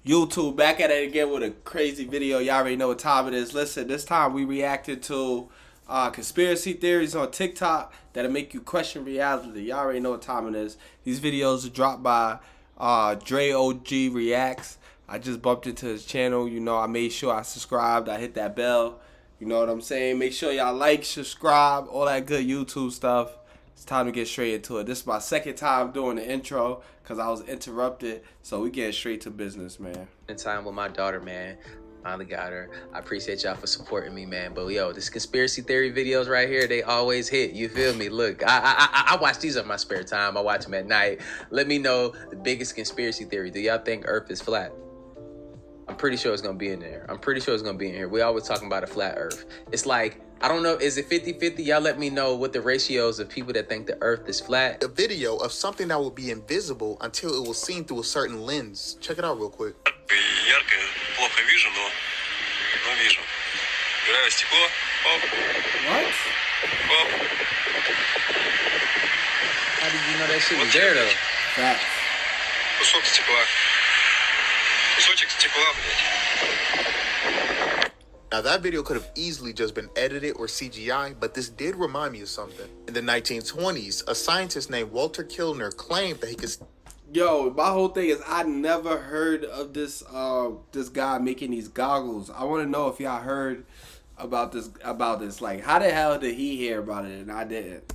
YouTube, back at it again with a crazy video. Y'all already know what time it is. Listen, this time we reacted to conspiracy theories on TikTok that'll make you question reality. Y'all already know what time it is. These videos are dropped by Dre OG Reacts. I just bumped into his channel. You know, I made sure I subscribed. I hit that bell. You know what I'm saying? Make sure y'all like, subscribe, all that good YouTube stuff. It's time to get straight into it. This is my second time doing the intro because I was interrupted. So we get straight to business, man. In time with my daughter, man. Finally got her. I appreciate y'all for supporting me, man. But yo, this conspiracy theory videos right here, they always hit. You feel me? Look, I watch these in my spare time. I watch them at night. Let me know the biggest conspiracy theory. Do y'all think Earth is flat? I'm pretty sure it's going to be in there. I'm pretty sure it's going to be in here. We always talking about a flat Earth. It's like, I don't know, is it 50-50? Y'all let me know what the ratios of people that think the Earth is flat. A video of something that will be invisible until it was seen through a certain lens. Check it out real quick. Плохо вижу, но вижу. Убираю стекло. Оп. What? Оп. How did you know that shit was there, though? Facts. Кусок стекла. Кусочек стекла, блядь. Now that video could have easily just been edited or CGI, but this did remind me of something. In the 1920s, a scientist named Walter Kilner claimed that he could... Yo, my whole thing is I never heard of this this guy making these goggles. I want to know if y'all heard about this. Like, how the hell did he hear about it and I didn't?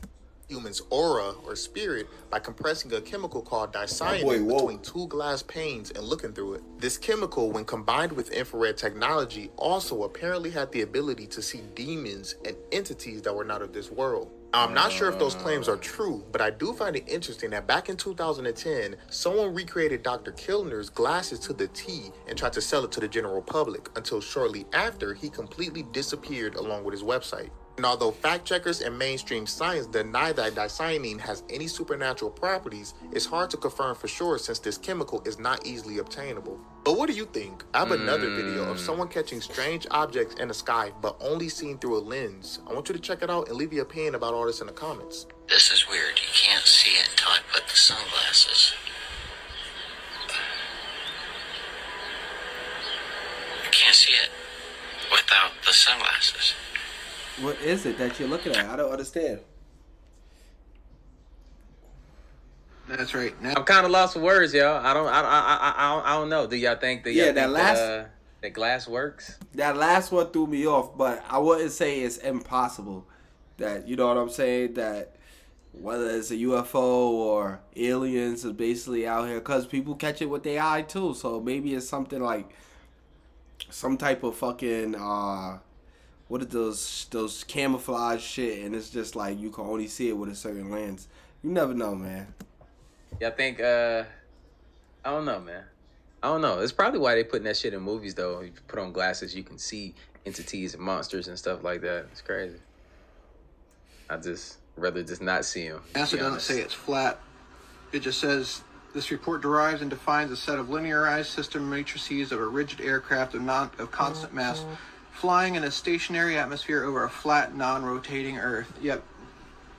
Human's aura or spirit by compressing a chemical called boy, dicyanide whoa. between two glass panes and looking through it. This chemical, when combined with infrared technology, also apparently had the ability to see demons and entities that were not of this world. Now, I'm not sure if those claims are true, but I do find it interesting that back in 2010, someone recreated Dr. Kilner's glasses to the T and tried to sell it to the general public until shortly after he completely disappeared along with his website. And although fact checkers and mainstream science deny that dicyanine has any supernatural properties, it's hard to confirm for sure since this chemical is not easily obtainable. But what do you think? I have another video of someone catching strange objects in the sky but only seen through a lens. I want you to check it out and leave your opinion about all this in the comments. This is weird. You can't see it until I put the sunglasses. You can't see it without the sunglasses. What is it that you're looking at? I don't understand. That's right. Now, I'm kind of lost for words, y'all. I don't know. Do y'all think that? Yeah, that last the glass works? That last one threw me off, but I wouldn't say it's impossible. That, you know what I'm saying? That whether it's a UFO or aliens are basically out here, because people catch it with their eye too. So maybe it's something like some type of fucking what is those camouflage shit, and it's just like you can only see it with a certain lens. You never know, man. Y'all think? I don't know, man. I don't know. It's probably why they putting that shit in movies, though. If you put on glasses, you can see entities and monsters and stuff like that. It's crazy. I just rather just not see them. NASA doesn't say it's flat. It just says this report derives and defines a set of linearized system matrices of a rigid aircraft of constant mass flying in a stationary atmosphere over a flat, non-rotating Earth. Yep.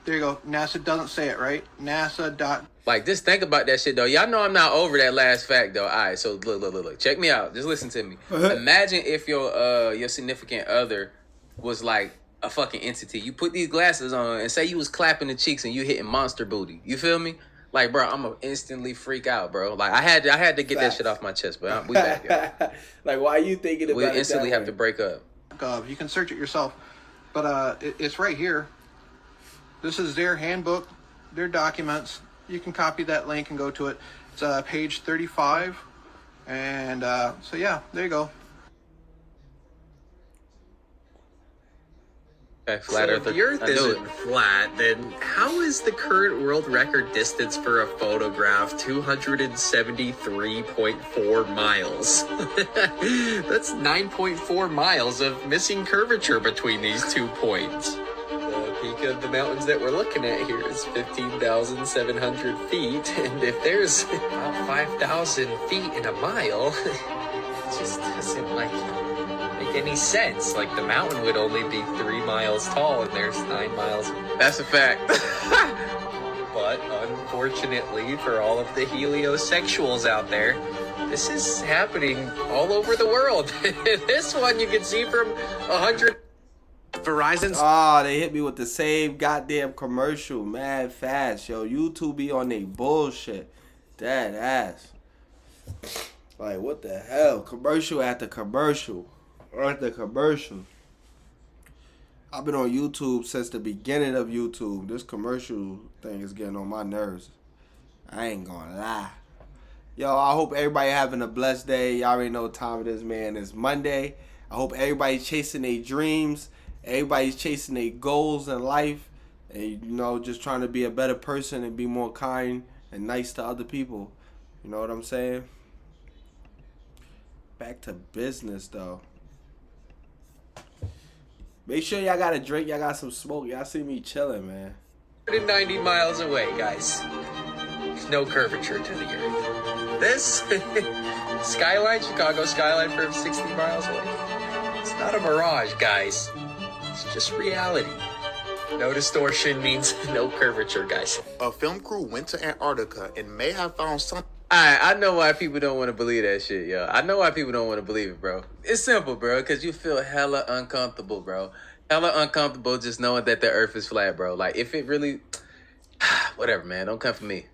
There you go. NASA doesn't say it, right? NASA dot. Like, just think about that shit, though. Y'all know I'm not over that last fact, though. All right, so look. Check me out. Just listen to me. Imagine if your significant other was like a fucking entity. You put these glasses on and say you was clapping the cheeks and you hitting monster booty. You feel me? Like, bro, I'm gonna instantly freak out, bro. Like, I had to get that shit off my chest, but we back, y'all. Like, why are you thinking about it? We instantly have to break up. You can search it yourself, but it's right here. This is their handbook, their documents. You can copy that link and go to it. It's page 35, and so yeah, there you go. Okay, flat So Earth. if the Earth isn't flat, then how is the current world record distance for a photograph 273.4 miles? That's 9.4 miles of missing curvature between these 2 points. The peak of the mountains that we're looking at here is 15,700 feet, and if there's about 5,000 feet in a mile, it just doesn't make any sense. Like, the mountain would only be 3 miles tall and there's 9 miles. That's a fact. But unfortunately for all of the heliosexuals out there, this is happening all over the world. This one you can see from 100. Verizon's They hit me with the same goddamn commercial, mad fast, yo. YouTube be on they bullshit, dead ass. Like, what the hell? Commercial after commercial after commercial. I've been on YouTube since the beginning of YouTube. This commercial thing is getting on my nerves. I ain't gonna lie. Yo, I hope everybody having a blessed day. Y'all already know what time it is, man. It's Monday. I hope everybody's chasing their dreams. Everybody's chasing their goals in life. And, you know, just trying to be a better person and be more kind and nice to other people. You know what I'm saying? Back to business, though. Make sure y'all got a drink. Y'all got some smoke. Y'all see me chilling, man. 190 miles away, guys. There's no curvature to the earth. This skyline, Chicago skyline from 60 miles away. It's not a mirage, guys. It's just reality. No distortion means no curvature, guys. A film crew went to Antarctica and may have found something. I know why people don't want to believe that shit, yo. I know why people don't want to believe it, bro. It's simple, bro, because you feel hella uncomfortable, bro. Hella uncomfortable just knowing that the earth is flat, bro. Like, if it really... Whatever, man. Don't come for me.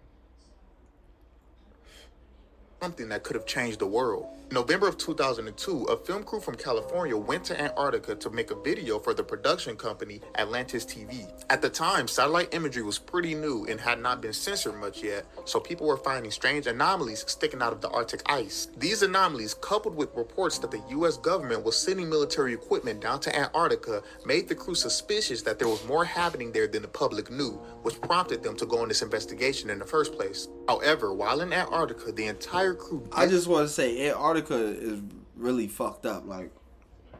Something that could have changed the world. In November of 2002, a film crew from California went to Antarctica to make a video for the production company Atlantis TV. At the time, satellite imagery was pretty new and had not been censored much yet, so people were finding strange anomalies sticking out of the Arctic ice. These anomalies, coupled with reports that the US government was sending military equipment down to Antarctica, made the crew suspicious that there was more happening there than the public knew, which prompted them to go on this investigation in the first place. However, while in Antarctica, the entire crew... I just want to say Antarctica is really fucked up. Like,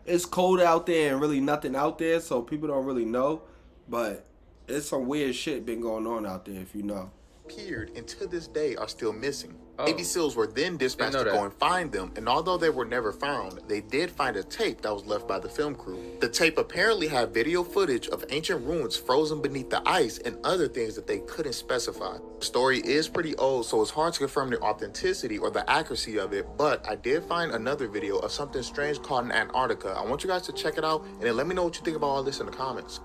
it's cold out there and really nothing out there, so people don't really know. But it's some weird shit been going on out there, if you know. Appeared and to this day are still missing. Oh. Navy SEALs were then dispatched to go and find them, and although they were never found, they did find a tape that was left by the film crew. The tape apparently had video footage of ancient ruins frozen beneath the ice and other things that they couldn't specify. The story is pretty old, so it's hard to confirm the authenticity or the accuracy of it, but I did find another video of something strange caught in Antarctica. I want you guys to check it out, and then let me know what you think about all this in the comments.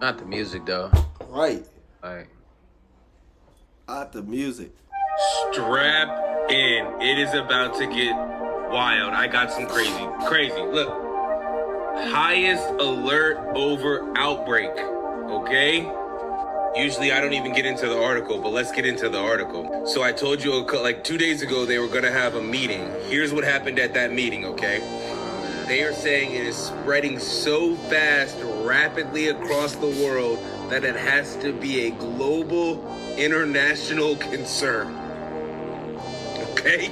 Not the music, though. Right. Like, Not the music. Strap in. It is about to get wild. I got some crazy. Look, highest alert over outbreak. Okay? Usually I don't even get into the article, but let's get into the article. So I told you like 2 days ago they were gonna have a meeting. Here's what happened at that meeting, okay? They are saying it is spreading so fast, rapidly across the world, that it has to be a global, international concern. Okay?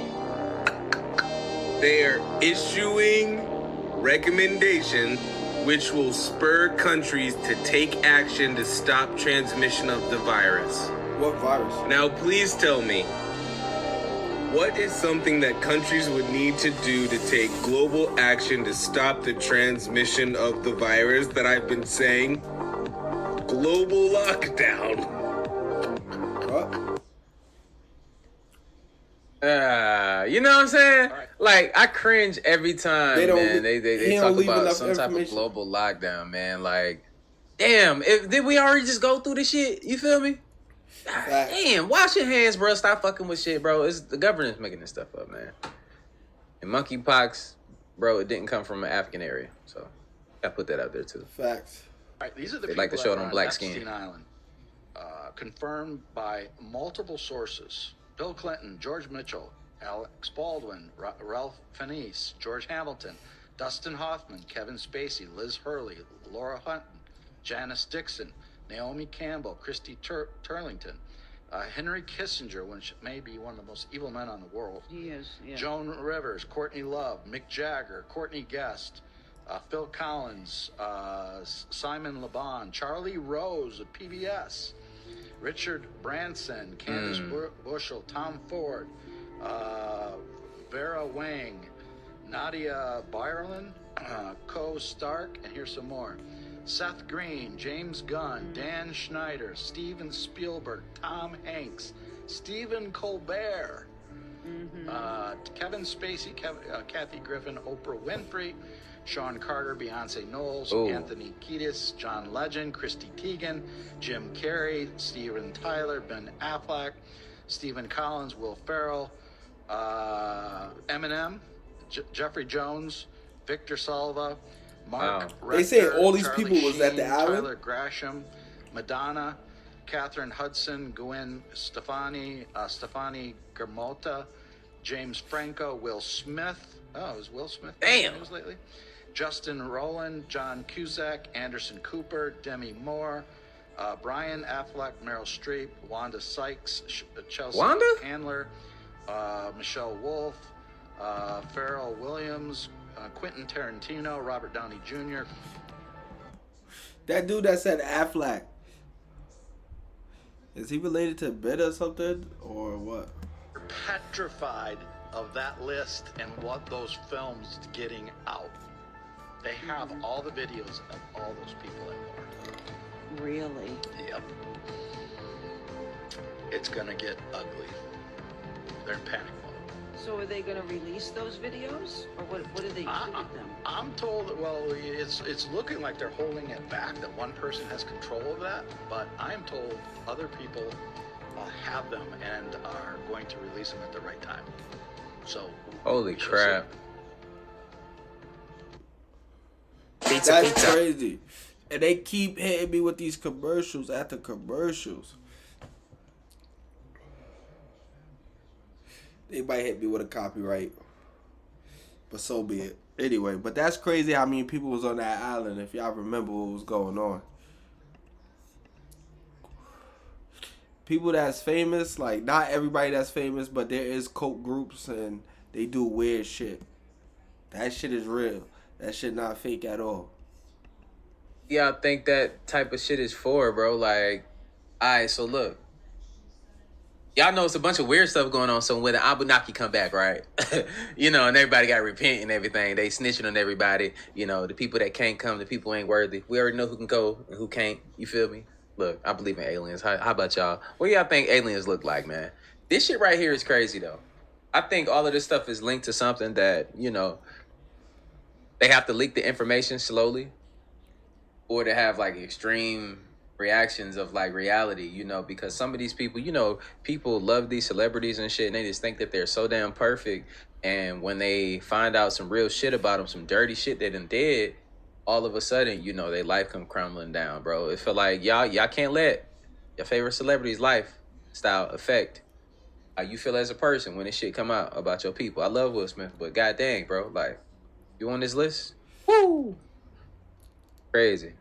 They are issuing recommendations which will spur countries to take action to stop transmission of the virus. What virus? Now, please tell me, what is something that countries would need to do to take global action to stop the transmission of the virus that I've been saying? Global lockdown. What? you know what I'm saying? Like, I cringe every time, They don't- man. They he talk don't leave about enough some type of information. global lockdown, man. Like, damn, did we already just go through the shit? You feel me? God, Facts. damn, wash your hands, bro. Stop fucking with shit, bro. It's the government's making this stuff up, man. And monkeypox, bro, it didn't come from an African area, so I put that out there too. Facts. All right, these are the They people like to that show it are on black Epstein skin. Island, confirmed by multiple sources: Bill Clinton, George Mitchell, Alex Baldwin, Ralph Fiennes, George Hamilton, Dustin Hoffman, Kevin Spacey, Liz Hurley, Laura Hutton, Janice Dixon, Naomi Campbell, Christy Turlington, Henry Kissinger, which may be one of the most evil men on the world. He is, yeah. Joan Rivers, Courtney Love, Mick Jagger, Courtney Guest, Phil Collins, Simon LeBon, Charlie Rose of PBS, Richard Branson, Candace Bushel, Tom Ford, Vera Wang, Nadia Byerlin, Co Stark, and here's some more. Seth Green, James Gunn, Dan Schneider, Steven Spielberg, Tom Hanks, Stephen Colbert, Kevin Spacey, Kathy Griffin, Oprah Winfrey, Sean Carter, Beyonce Knowles, Anthony Kiedis, John Legend, Christy Teigen, Jim Carrey, Steven Tyler, Ben Affleck, Stephen Collins, Will Ferrell, Eminem, Jeffrey Jones, Victor Salva, Mark Rector, They say all these Charlie people was at the Sheen, island? Tyler Grasham, Madonna, Catherine Hudson, Gwen Stefani, Stefani Germota, James Franco, Will Smith. Oh, is Will Smith in the news lately? Justin Rowland, John Cusack, Anderson Cooper, Demi Moore, Brian Affleck, Meryl Streep, Wanda Sykes, Chelsea Handler, Michelle Wolf, Pharrell Williams, Quentin Tarantino, Robert Downey Jr. That dude that said Affleck, is he related to Ben or something, or what? Petrified of that list and what those films getting out. They have all the videos of all those people at war. Really? Yep. It's gonna get ugly. They're in panic mode. So are they going to release those videos, or what do they do with them? I'm told that, well, it's looking like they're holding it back, that one person has control of that, but I'm told other people have them and are going to release them at the right time. So Holy crap. That's crazy. And they keep hitting me with these commercials after commercials. They might hit me with a copyright, but so be it. Anyway, but that's crazy how many people was on that island, if y'all remember what was going on. People that's famous, like not everybody that's famous, but there is cult groups and they do weird shit. That shit is real. That shit not fake at all. Yeah, I think that type of shit is for, bro. Like, alright, so look. Y'all know it's a bunch of weird stuff going on. So when the Abenaki come back, right? And everybody got to repent and everything. They snitching on everybody. The people that can't come, the people ain't worthy. We already know who can go and who can't. You feel me? Look, I believe in aliens. How about y'all? What do y'all think aliens look like, man? This shit right here is crazy, though. I think all of this stuff is linked to something that, they have to leak the information slowly or to have, like, extreme reactions of like reality, because some of these people, people love these celebrities and shit, and they just think that they're so damn perfect, and when they find out some real shit about them, some dirty shit they done did, all of a sudden, their life come crumbling down, bro. It feel like y'all can't let your favorite celebrity's lifestyle affect how you feel as a person when this shit come out about your people. I love Will Smith, but god dang, bro, like, you on this list? Woo! Crazy.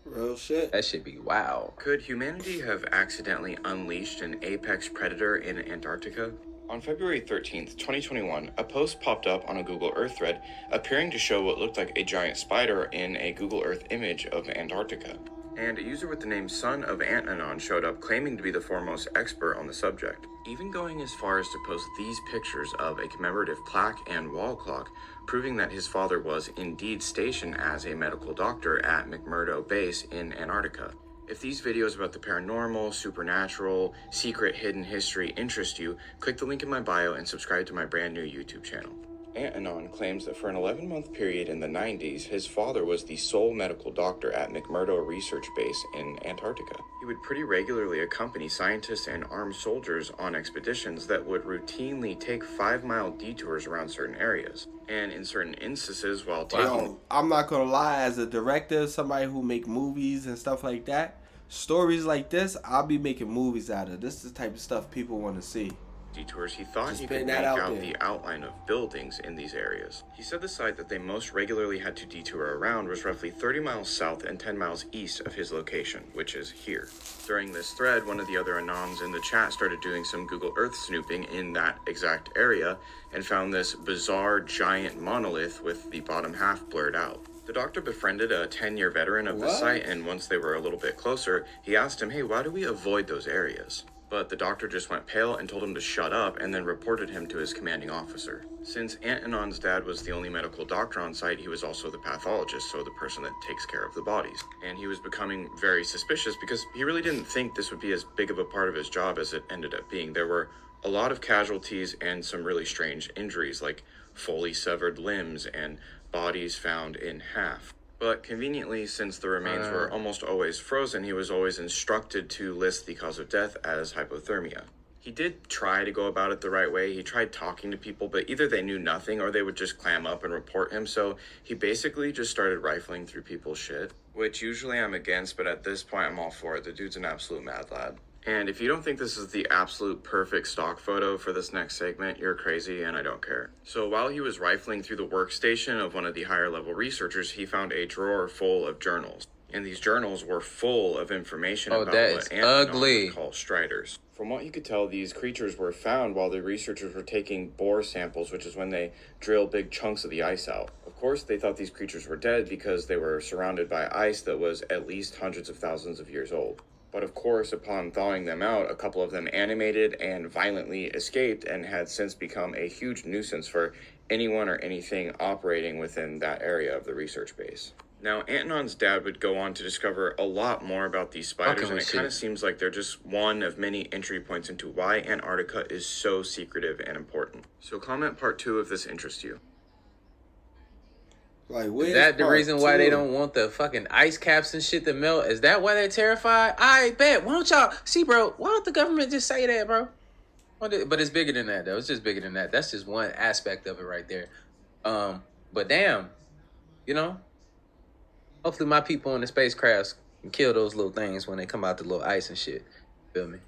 Real shit. That should be wow. Could humanity have accidentally unleashed an apex predator in Antarctica? On February 13th, 2021, a post popped up on a Google Earth thread appearing to show what looked like a giant spider in a Google Earth image of Antarctica. And a user with the name Son of Antanon showed up claiming to be the foremost expert on the subject, even going as far as to post these pictures of a commemorative plaque and wall clock, proving that his father was indeed stationed as a medical doctor at McMurdo Base in Antarctica. If these videos about the paranormal, supernatural, secret, hidden history interest you, click the link in my bio and subscribe to my brand new YouTube channel. Antanon claims that for an 11-month period in the 90s, his father was the sole medical doctor at McMurdo Research Base in Antarctica. He would pretty regularly accompany scientists and armed soldiers on expeditions that would routinely take 5-mile detours around certain areas. And in certain instances, while taking... I'm not gonna lie, as a director, somebody who make movies and stuff like that, stories like this, I'll be making movies out of. This is the type of stuff people want to see. Detours, he thought Just he could putting make that out out there. the outline of buildings in these areas. He said the site that they most regularly had to detour around was roughly 30 miles south and 10 miles east of his location, which is here. During this thread, one of the other Anons in the chat started doing some Google Earth snooping in that exact area and found this bizarre giant monolith with the bottom half blurred out. The doctor befriended a 10-year veteran of the site, and once they were a little bit closer, he asked him, hey, why do we avoid those areas? But the doctor just went pale and told him to shut up and then reported him to his commanding officer. Since Anton's dad was the only medical doctor on site, he was also the pathologist, so the person that takes care of the bodies. And he was becoming very suspicious because he really didn't think this would be as big of a part of his job as it ended up being. There were a lot of casualties and some really strange injuries, like fully severed limbs and bodies found in half. But conveniently, since the remains were almost always frozen, he was always instructed to list the cause of death as hypothermia. He did try to go about it the right way. He tried talking to people, but either they knew nothing or they would just clam up and report him. So he basically just started rifling through people's shit, which usually I'm against, but at this point I'm all for it. The dude's an absolute mad lad. And if you don't think this is the absolute perfect stock photo for this next segment, you're crazy and I don't care. So while he was rifling through the workstation of one of the higher level researchers, he found a drawer full of journals. And these journals were full of information about what Anton called striders. From what you could tell, these creatures were found while the researchers were taking bore samples, which is when they drill big chunks of the ice out. Of course, they thought these creatures were dead because they were surrounded by ice that was at least hundreds of thousands of years old. But of course, upon thawing them out, a couple of them animated and violently escaped and had since become a huge nuisance for anyone or anything operating within that area of the research base. Now, Anton's dad would go on to discover a lot more about these spiders, and it kind of seems like they're just one of many entry points into why Antarctica is so secretive and important. So comment part 2 if this interests you. Like, is that the reason why they don't want the fucking ice caps and shit to melt? Is that why they're terrified? I bet. Why don't y'all see, bro? Why don't the government just say that, bro? But it's bigger than that, though. It's just bigger than that. That's just one aspect of it right there. But damn, you know. Hopefully, my people in the spacecrafts can kill those little things when they come out the little ice and shit. Feel me?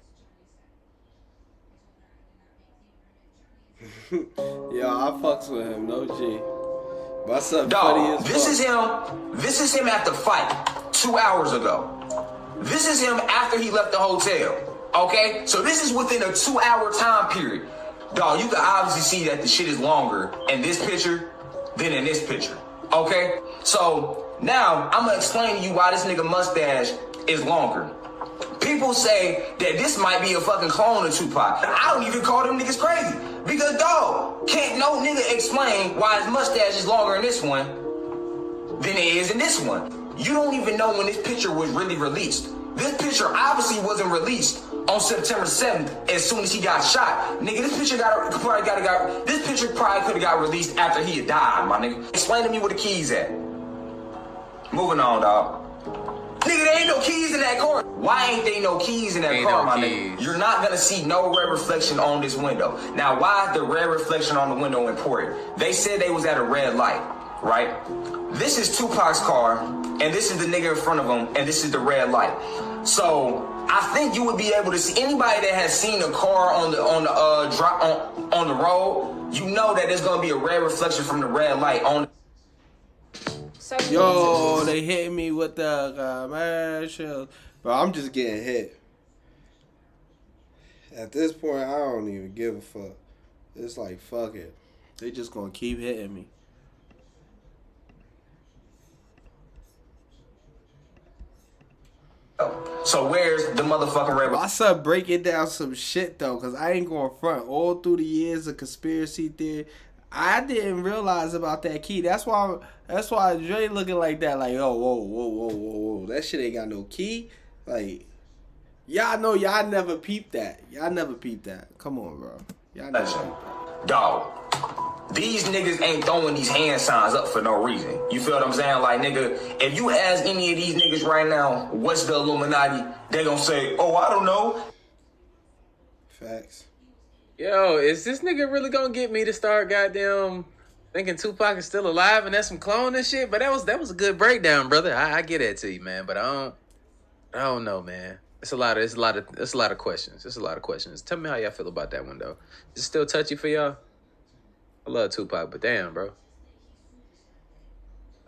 Yo, I fucks with him, no G. What's up, dog? This is him at the fight 2 hours ago. This is him after he left the hotel. Okay, so this is within a 2 hour time period. Dog, you can obviously see that the shit is longer in this picture than in this picture. Okay, so now I'm gonna explain to you why this nigga mustache is longer. People say that this might be a fucking clone of Tupac. I don't even call them niggas crazy. Because, dog, can't no nigga explain why his mustache is longer in this one than it is in this one. You don't even know when this picture was really released. This picture obviously wasn't released on September 7th as soon as he got shot. Nigga, this picture probably could have got released after he had died, my nigga. Explain to me where the keys at. Moving on, dog. Nigga, there ain't no keys in that car. Why ain't there no keys in that car, my nigga? You're not gonna see no red reflection on this window. Now, why is the red reflection on the window important? They said they was at a red light, right? This is Tupac's car, and this is the nigga in front of him, and this is the red light. So I think you would be able to see anybody that has seen a car on the road. You know that there's gonna be a red reflection from the red light on. Yo, they hit me with the commercials. But I'm just getting hit. At this point, I don't even give a fuck. It's like, fuck it. They just gonna keep hitting me. So where's the motherfucking red? I said breaking down some shit, though, because I ain't going front. All through the years of conspiracy theory, I didn't realize about that key. That's why Dre looking like that. Like, oh, whoa. That shit ain't got no key. Like, y'all know y'all never peeped that. Come on, bro. Y'all never peeped that. Dog, these niggas ain't throwing these hand signs up for no reason. You feel what I'm saying? Like, nigga, if you ask any of these niggas right now, what's the Illuminati? They gonna say, oh, I don't know. Facts. Yo, is this nigga really gonna get me to start goddamn thinking Tupac is still alive and that's some clone and shit? But that was a good breakdown, brother. I get that to you, man. But I don't know, man. It's a lot of questions. It's a lot of questions. Tell me how y'all feel about that one though. Is it still touchy for y'all? I love Tupac, but damn, bro.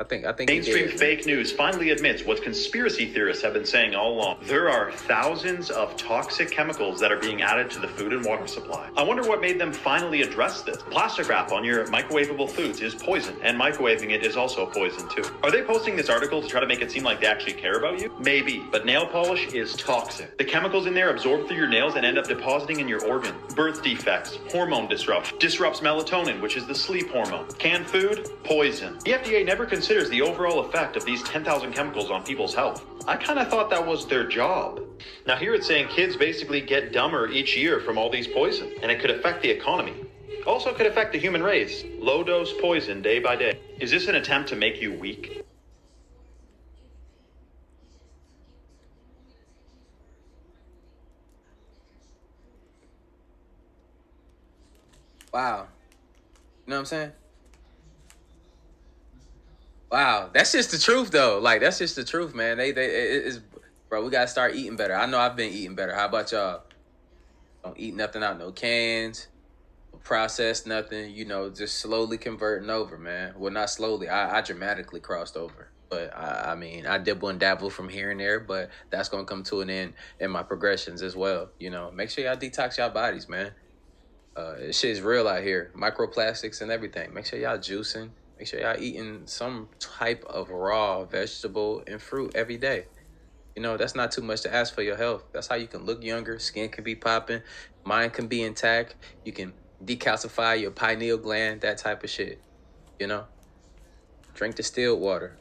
I think Mainstream fake news finally admits what conspiracy theorists have been saying all along. There are thousands of toxic chemicals that are being added to the food and water supply. I wonder what made them finally address this. Plastic wrap on your microwavable foods is poison, and microwaving it is also poison too. Are they posting this article to try to make it seem like they actually care about you? Maybe, but nail polish is toxic. The chemicals in there absorb through your nails and end up depositing in your organ. Birth defects, hormone disrupts melatonin, which is the sleep hormone. Canned food, poison. The FDA never considers the overall effect of these 10,000 chemicals on people's health. I kind of thought that was their job. Now here it's saying kids basically get dumber each year from all these poison, and it could affect the economy. Also could affect the human race. Low dose poison day by day. Is this an attempt to make you weak? Wow. You know what I'm saying? Wow, that's just the truth though. Like that's just the truth, man. It's, bro. We gotta start eating better. I know I've been eating better. How about y'all? Don't eat nothing out no cans, process nothing. You know, just slowly converting over, man. Well, not slowly. I dramatically crossed over, but I mean, I dibble and dabble from here and there. But that's gonna come to an end in my progressions as well. You know, make sure y'all detox y'all bodies, man. This shit is real out here. Microplastics and everything. Make sure y'all juicing. Make sure y'all eating some type of raw vegetable and fruit every day. You know, that's not too much to ask for your health. That's how you can look younger. Skin can be popping. Mind can be intact. You can decalcify your pineal gland, that type of shit. You know? Drink distilled water.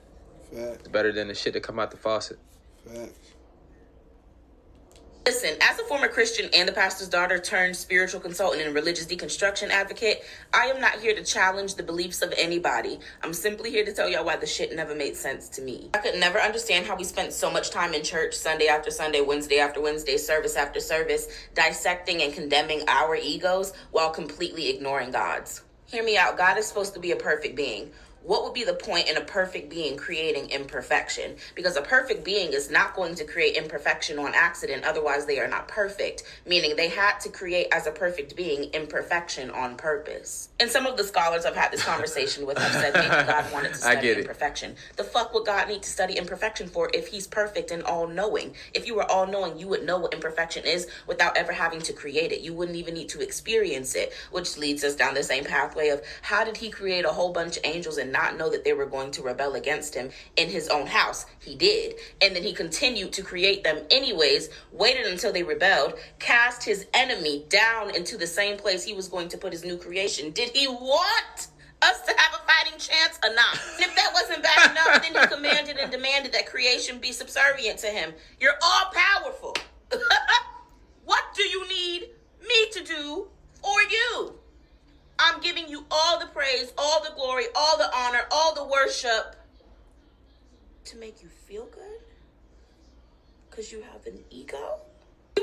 Facts. It's better than the shit that come out the faucet. Facts. Listen, as a former Christian and the pastor's daughter turned spiritual consultant and religious deconstruction advocate, I am not here to challenge the beliefs of anybody. I'm simply here to tell y'all why the shit never made sense to me. I could never understand how we spent so much time in church Sunday after Sunday, Wednesday after Wednesday, service after service, dissecting and condemning our egos while completely ignoring God's. Hear me out. God is supposed to be a perfect being. What would be the point in a perfect being creating imperfection? Because a perfect being is not going to create imperfection on accident. Otherwise, they are not perfect. Meaning they had to create as a perfect being imperfection on purpose. And some of the scholars I've had this conversation with have said maybe God wanted to study imperfection. The fuck would God need to study imperfection for if he's perfect and all-knowing? If you were all-knowing, you would know what imperfection is without ever having to create it. You wouldn't even need to experience it, which leads us down the same pathway of how did he create a whole bunch of angels and not know that they were going to rebel against him in his own house? He did. And then he continued to create them anyways, waited until they rebelled, cast his enemy down into the same place he was going to put his new creation. Did he want us to have a fighting chance or not? And if that wasn't bad enough, then he commanded and demanded that creation be subservient to him. You're all powerful. What do you need me to do for you? I'm giving you all the praise, all the glory, all the honor, all the worship to make you feel good? Because you have an ego?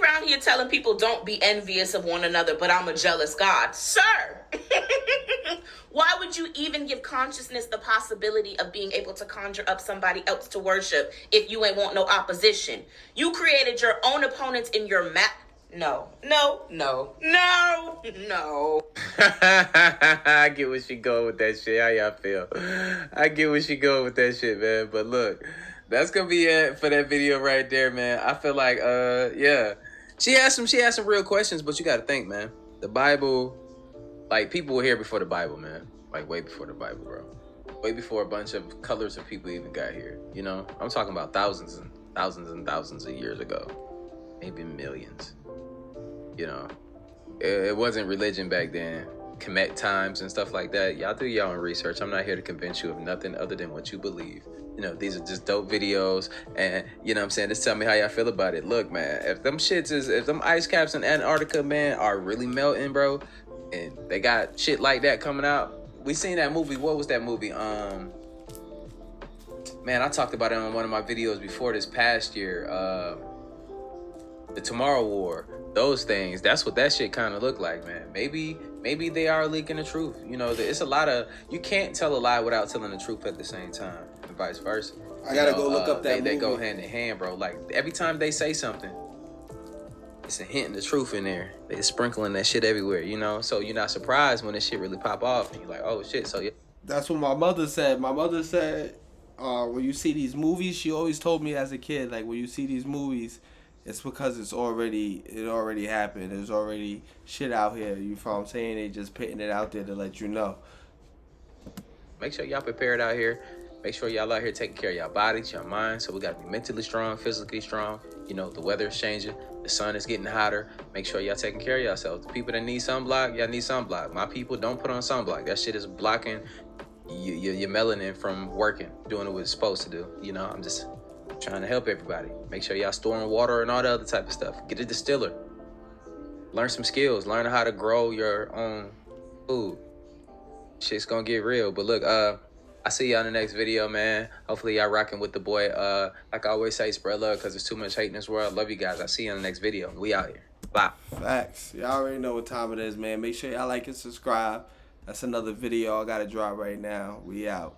Around here telling people don't be envious of one another, but I'm a jealous God. Sir! Why would you even give consciousness the possibility of being able to conjure up somebody else to worship if you ain't want no opposition? You created your own opponents in your map. No. I get where she going with that shit. How y'all feel? I get where she going with that shit, man. But look, that's gonna be it for that video right there, man. I feel like, yeah, she asked some real questions, but you got to think, man. The Bible, like people were here before the Bible, man. Like way before the Bible, bro. Way before a bunch of colors of people even got here. You know, I'm talking about thousands and thousands and thousands of years ago, maybe millions. You know, it wasn't religion back then. Kemet times and stuff like that. Y'all do your own research. I'm not here to convince you of nothing other than what you believe. You know, these are just dope videos. And, you know what I'm saying? Just tell me how y'all feel about it. Look, man, if them ice caps in Antarctica, man, are really melting, bro, and they got shit like that coming out. We seen that movie. What was that movie? Man, I talked about it on one of my videos before this past year. The Tomorrow War. Those things, that's what that shit kind of look like, man. Maybe they are leaking the truth. You know, it's a lot of, you can't tell a lie without telling the truth at the same time, and vice versa. I gotta go look up that movie. They go hand in hand, bro. Like every time they say something, it's a hint of the truth in there. They sprinkling that shit everywhere, you know. So you're not surprised when this shit really pop off, and you're like, oh shit. So yeah. That's what my mother said. My mother said when you see these movies, she always told me as a kid, like when you see these movies, it's because it already happened. There's already shit out here. You feel what I'm saying? They just putting it out there to let you know. Make sure y'all prepared out here. Make sure y'all out here taking care of y'all bodies, your minds. So we got to be mentally strong, physically strong. You know, the weather is changing. The sun is getting hotter. Make sure y'all taking care of yourselves. The people that need sunblock, y'all need sunblock. My people, don't put on sunblock. That shit is blocking your melanin from working, doing what it's supposed to do. You know, I'm just trying to help everybody. Make sure y'all storing water and all the other type of stuff. Get a distiller. Learn some skills. Learn how to grow your own food. Shit's gonna get real. But look, I see y'all in the next video, man. Hopefully y'all rocking with the boy. Like I always say, spread love because there's too much hate in this world. Love you guys. I'll see you in the next video. We out here. Bye. Facts. Y'all already know what time it is, man. Make sure y'all like and subscribe. That's another video I gotta drop right now. We out.